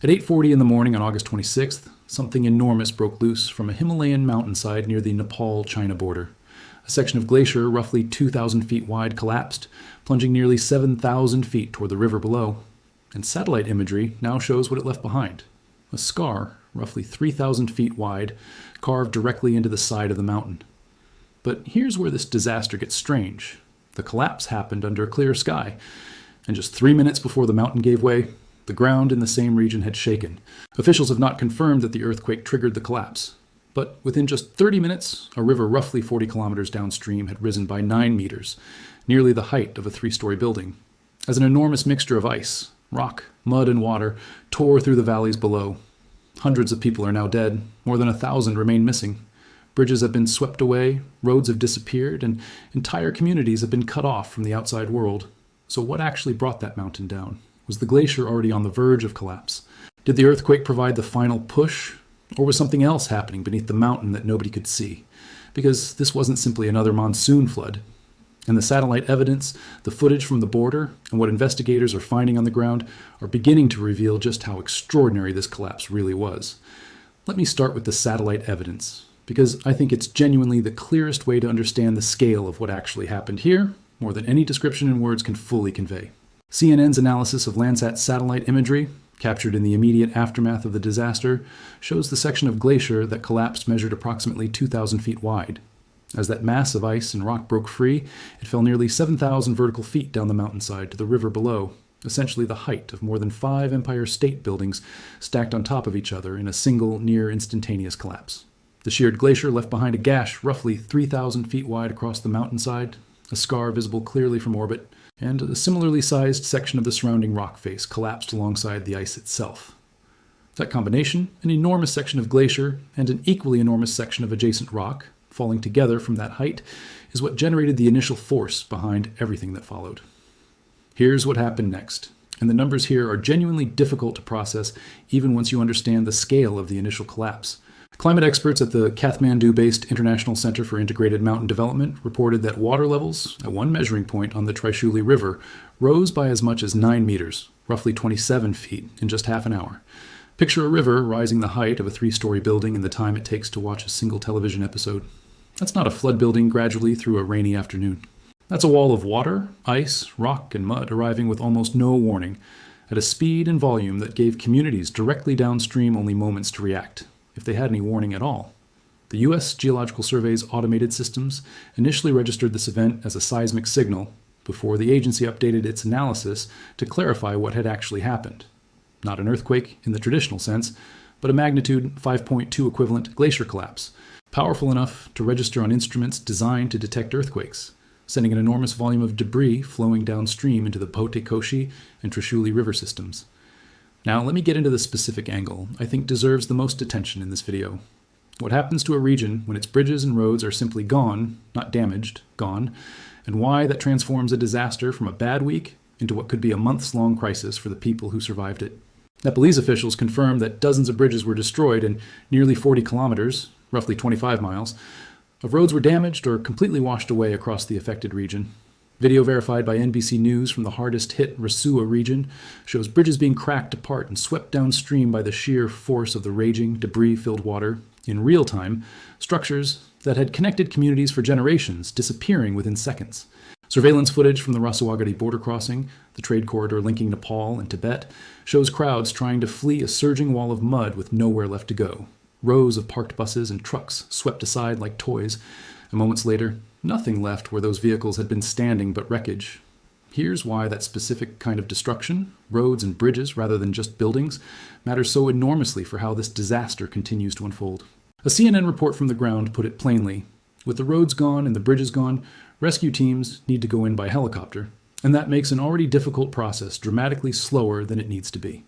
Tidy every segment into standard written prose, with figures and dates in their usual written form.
At 8:40 in the morning on August 26th, something enormous broke loose from a Himalayan mountainside near the Nepal-China border. A section of glacier roughly 2,000 feet wide collapsed, plunging nearly 7,000 feet toward the river below. And satellite imagery now shows what it left behind. A scar, roughly 3,000 feet wide, carved directly into the side of the mountain. But here's where this disaster gets strange. The collapse happened under a clear sky, and just 3 minutes before the mountain gave way, the ground in the same region had shaken. Officials have not confirmed that the earthquake triggered the collapse. But within just 30 minutes, a river roughly 40 kilometers downstream had risen by 9 meters, nearly the height of a 3-story building. As an enormous mixture of ice, rock, mud, and water tore through the valleys below. Hundreds of people are now dead. More than 1,000 remain missing. Bridges have been swept away, roads have disappeared, and entire communities have been cut off from the outside world. So what actually brought that mountain down? Was the glacier already on the verge of collapse? Did the earthquake provide the final push? Or was something else happening beneath the mountain that nobody could see? Because this wasn't simply another monsoon flood. And the satellite evidence, the footage from the border, and what investigators are finding on the ground are beginning to reveal just how extraordinary this collapse really was. Let me start with the satellite evidence, because I think it's genuinely the clearest way to understand the scale of what actually happened here, more than any description in words can fully convey. CNN's analysis of Landsat satellite imagery, captured in the immediate aftermath of the disaster, shows the section of glacier that collapsed measured approximately 2,000 feet wide. As that mass of ice and rock broke free, it fell nearly 7,000 vertical feet down the mountainside to the river below, essentially the height of more than 5 Empire State Buildings stacked on top of each other in a single, near-instantaneous collapse. The sheared glacier left behind a gash roughly 3,000 feet wide across the mountainside, a scar visible clearly from orbit, and a similarly sized section of the surrounding rock face collapsed alongside the ice itself. That combination, an enormous section of glacier and an equally enormous section of adjacent rock, falling together from that height, is what generated the initial force behind everything that followed. Here's what happened next, and the numbers here are genuinely difficult to process even once you understand the scale of the initial collapse. Climate experts at the Kathmandu-based International Center for Integrated Mountain Development reported that water levels at one measuring point on the Trishuli River rose by as much as 9 meters, roughly 27 feet, in just half an hour. Picture a river rising the height of a 3-story building in the time it takes to watch a single television episode. That's not a flood building gradually through a rainy afternoon. That's a wall of water, ice, rock, and mud arriving with almost no warning, at a speed and volume that gave communities directly downstream only moments to react, if they had any warning at all. The U.S. Geological Survey's automated systems initially registered this event as a seismic signal before the agency updated its analysis to clarify what had actually happened. Not an earthquake in the traditional sense, but a magnitude 5.2 equivalent glacier collapse, powerful enough to register on instruments designed to detect earthquakes, sending an enormous volume of debris flowing downstream into the Pote-Koshi and Trishuli River systems. Now, let me get into the specific angle I think deserves the most attention in this video. What happens to a region when its bridges and roads are simply gone, not damaged, gone, and why that transforms a disaster from a bad week into what could be a months-long crisis for the people who survived it. Nepalese officials confirmed that dozens of bridges were destroyed and nearly 40 kilometers, roughly 25 miles, of roads were damaged or completely washed away across the affected region. Video verified by NBC News from the hardest-hit Rasua region shows bridges being cracked apart and swept downstream by the sheer force of the raging, debris-filled water. In real time, structures that had connected communities for generations disappearing within seconds. Surveillance footage from the Rasuagiri border crossing, the trade corridor linking Nepal and Tibet, shows crowds trying to flee a surging wall of mud with nowhere left to go. Rows of parked buses and trucks swept aside like toys, and moments later, nothing left where those vehicles had been standing but wreckage. Here's why that specific kind of destruction, roads and bridges rather than just buildings, matters so enormously for how this disaster continues to unfold. A CNN report from the ground put it plainly. With the roads gone and the bridges gone, rescue teams need to go in by helicopter, and that makes an already difficult process dramatically slower than it needs to be.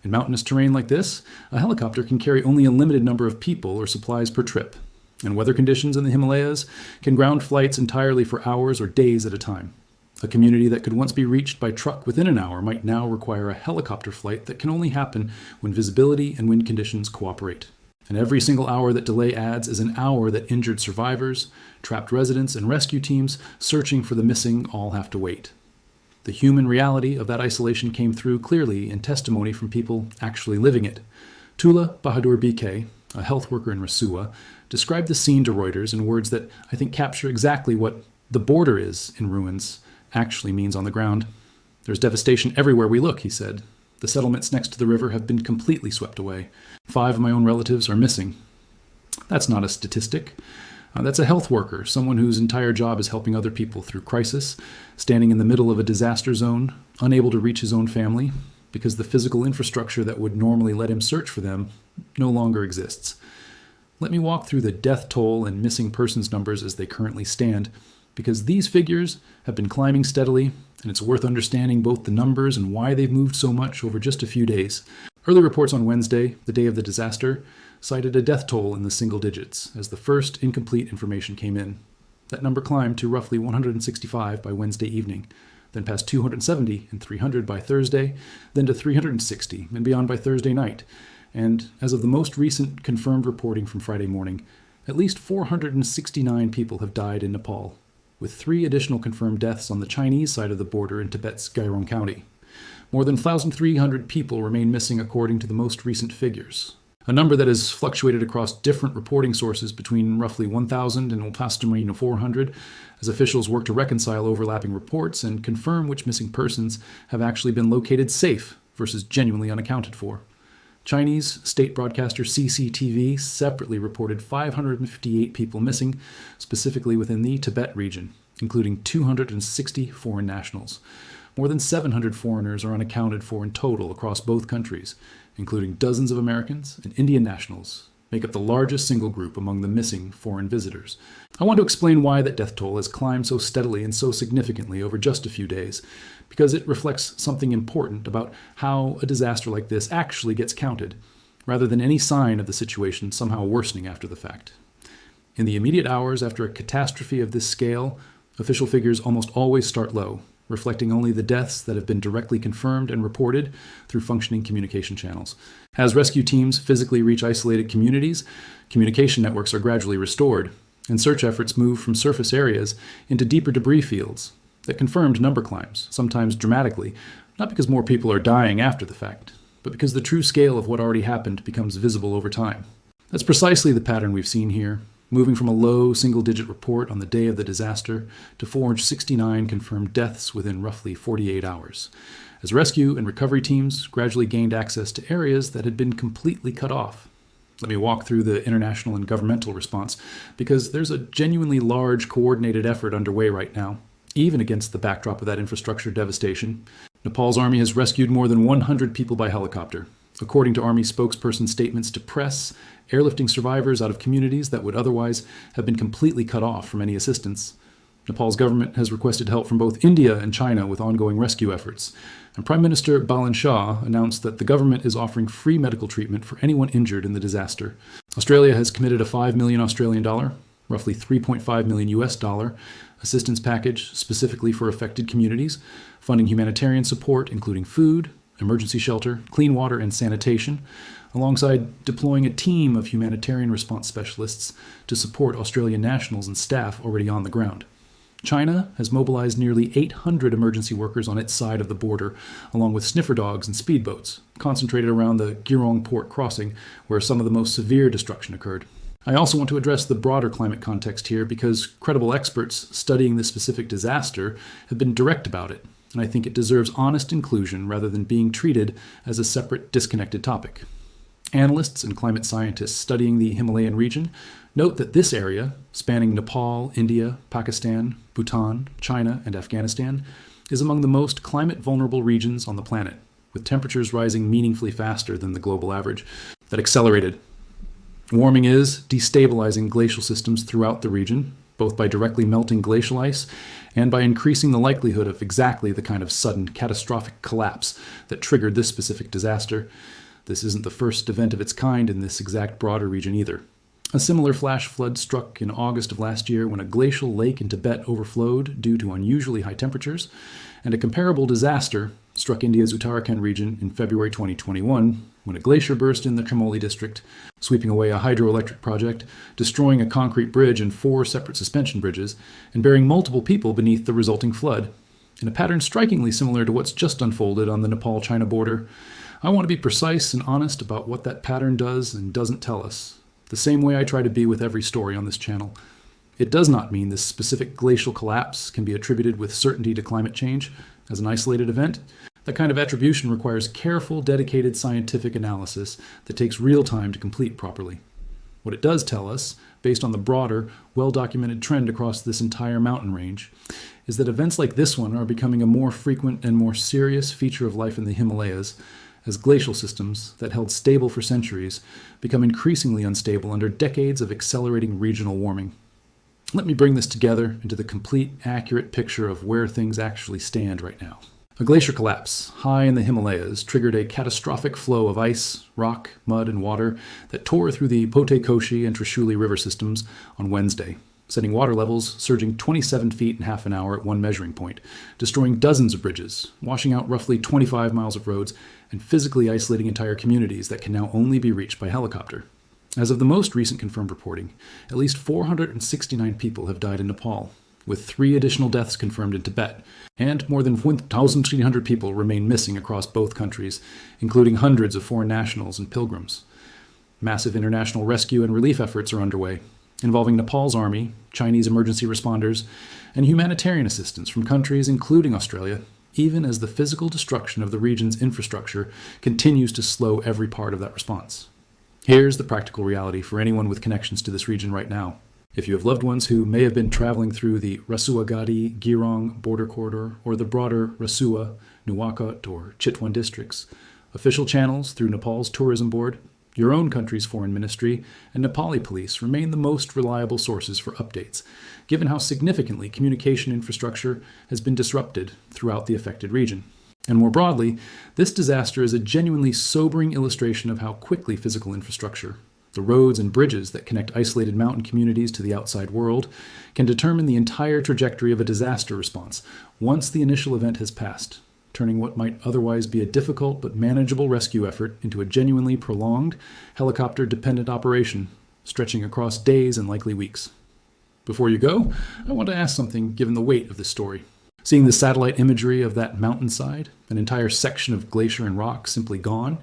In mountainous terrain like this, a helicopter can carry only a limited number of people or supplies per trip, and weather conditions in the Himalayas can ground flights entirely for hours or days at a time. A community that could once be reached by truck within an hour might now require a helicopter flight that can only happen when visibility and wind conditions cooperate. And every single hour that delay adds is an hour that injured survivors, trapped residents, and rescue teams searching for the missing all have to wait. The human reality of that isolation came through clearly in testimony from people actually living it. Tula Bahadur BK, a health worker in Rasuwa, described the scene to Reuters in words that I think capture exactly what the border is in ruins actually means on the ground. There's devastation everywhere we look, he said. The settlements next to the river have been completely swept away. 5 of my own relatives are missing. That's not a statistic. That's a health worker, someone whose entire job is helping other people through crisis, standing in the middle of a disaster zone, unable to reach his own family, because the physical infrastructure that would normally let him search for them no longer exists. Let me walk through the death toll and missing persons numbers as they currently stand, because these figures have been climbing steadily, and it's worth understanding both the numbers and why they've moved so much over just a few days. Early reports on Wednesday, the day of the disaster, cited a death toll in the single digits as the first incomplete information came in. That number climbed to roughly 165 by Wednesday evening, then past 270 and 300 by Thursday, then to 360 and beyond by Thursday night. And as of the most recent confirmed reporting from Friday morning, at least 469 people have died in Nepal, with 3 additional confirmed deaths on the Chinese side of the border in Tibet's Gyeongsang County. More than 1,300 people remain missing according to the most recent figures, a number that has fluctuated across different reporting sources between roughly 1,000 and 400 as officials work to reconcile overlapping reports and confirm which missing persons have actually been located safe versus genuinely unaccounted for. Chinese state broadcaster CCTV separately reported 558 people missing, specifically within the Tibet region, including 260 foreign nationals. More than 700 foreigners are unaccounted for in total across both countries, including dozens of Americans and Indian nationals, make up the largest single group among the missing foreign visitors. I want to explain why that death toll has climbed so steadily and so significantly over just a few days, because it reflects something important about how a disaster like this actually gets counted, rather than any sign of the situation somehow worsening after the fact. In the immediate hours after a catastrophe of this scale, official figures almost always start low, reflecting only the deaths that have been directly confirmed and reported through functioning communication channels. As rescue teams physically reach isolated communities, communication networks are gradually restored, and search efforts move from surface areas into deeper debris fields that confirmed number climbs, sometimes dramatically, not because more people are dying after the fact, but because the true scale of what already happened becomes visible over time. That's precisely the pattern we've seen here, moving from a low single-digit report on the day of the disaster to 469 confirmed deaths within roughly 48 hours, as rescue and recovery teams gradually gained access to areas that had been completely cut off. Let me walk through the international and governmental response, because there's a genuinely large, coordinated effort underway right now, even against the backdrop of that infrastructure devastation. Nepal's army has rescued more than 100 people by helicopter, according to Army spokesperson statements to press, airlifting survivors out of communities that would otherwise have been completely cut off from any assistance. Nepal's government has requested help from both India and China with ongoing rescue efforts, and Prime Minister Balan Shah announced that the government is offering free medical treatment for anyone injured in the disaster. Australia has committed a $5 million Australian dollar, roughly $3.5 million US dollar, assistance package specifically for affected communities, funding humanitarian support including food, emergency shelter, clean water, and sanitation, alongside deploying a team of humanitarian response specialists to support Australian nationals and staff already on the ground. China has mobilized nearly 800 emergency workers on its side of the border, along with sniffer dogs and speedboats, concentrated around the Gyeongsang port crossing, where some of the most severe destruction occurred. I also want to address the broader climate context here because credible experts studying this specific disaster have been direct about it, and I think it deserves honest inclusion rather than being treated as a separate, disconnected topic. Analysts and climate scientists studying the Himalayan region note that this area, spanning Nepal, India, Pakistan, Bhutan, China, and Afghanistan, is among the most climate-vulnerable regions on the planet, with temperatures rising meaningfully faster than the global average. That accelerated. Warming is destabilizing glacial systems throughout the region, both by directly melting glacial ice and by increasing the likelihood of exactly the kind of sudden, catastrophic collapse that triggered this specific disaster. This isn't the first event of its kind in this exact broader region either. A similar flash flood struck in August of last year when a glacial lake in Tibet overflowed due to unusually high temperatures, and a comparable disaster struck India's Uttarakhand region in February 2021 when a glacier burst in the Chamoli district, sweeping away a hydroelectric project, destroying a concrete bridge and 4 separate suspension bridges, and burying multiple people beneath the resulting flood. in a pattern strikingly similar to what's just unfolded on the Nepal-China border. I want to be precise and honest about what that pattern does and doesn't tell us, the same way I try to be with every story on this channel. It does not mean this specific glacial collapse can be attributed with certainty to climate change as an isolated event. That kind of attribution requires careful, dedicated scientific analysis that takes real time to complete properly. What it does tell us, based on the broader, well-documented trend across this entire mountain range, is that events like this one are becoming a more frequent and more serious feature of life in the Himalayas, as glacial systems that held stable for centuries become increasingly unstable under decades of accelerating regional warming. Let me bring this together into the complete, accurate picture of where things actually stand right now. A glacier collapse high in the Himalayas triggered a catastrophic flow of ice, rock, mud, and water that tore through the Pote-Koshi and Trishuli River systems on Wednesday, setting water levels surging 27 feet in half an hour at one measuring point, destroying dozens of bridges, washing out roughly 25 miles of roads, and physically isolating entire communities that can now only be reached by helicopter. As of the most recent confirmed reporting, at least 469 people have died in Nepal, with 3 additional deaths confirmed in Tibet, and more than 1,300 people remain missing across both countries, including hundreds of foreign nationals and pilgrims. Massive international rescue and relief efforts are underway, involving Nepal's army, Chinese emergency responders, and humanitarian assistance from countries including Australia, even as the physical destruction of the region's infrastructure continues to slow every part of that response. Here's the practical reality for anyone with connections to this region right now. If you have loved ones who may have been traveling through the Rasuagadi-Girong border corridor or the broader Rasua, Nuwakot, or Chitwan districts, official channels through Nepal's tourism board, your own country's foreign ministry, and Nepali police remain the most reliable sources for updates, given how significantly communication infrastructure has been disrupted throughout the affected region. And more broadly, this disaster is a genuinely sobering illustration of how quickly physical infrastructure, the roads and bridges that connect isolated mountain communities to the outside world, can determine the entire trajectory of a disaster response once the initial event has passed, turning what might otherwise be a difficult but manageable rescue effort into a genuinely prolonged, helicopter-dependent operation, stretching across days and likely weeks. Before you go, I want to ask something given the weight of this story. Seeing the satellite imagery of that mountainside, an entire section of glacier and rock simply gone,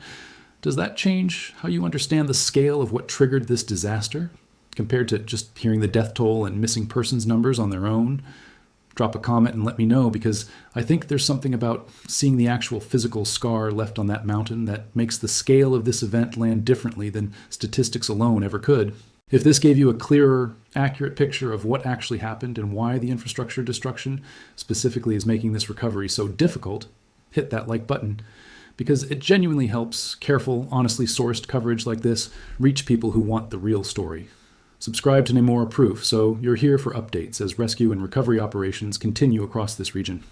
does that change how you understand the scale of what triggered this disaster, compared to just hearing the death toll and missing persons numbers on their own? Drop a comment and let me know, because I think there's something about seeing the actual physical scar left on that mountain that makes the scale of this event land differently than statistics alone ever could. If this gave you a clearer, accurate picture of what actually happened and why the infrastructure destruction specifically is making this recovery so difficult, hit that like button, because it genuinely helps careful, honestly sourced coverage like this reach people who want the real story. Subscribe to Nemora Proof so you're here for updates as rescue and recovery operations continue across this region.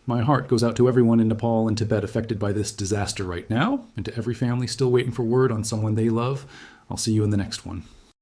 My heart goes out to everyone in Nepal and Tibet affected by this disaster right now, and to every family still waiting for word on someone they love. I'll see you in the next one.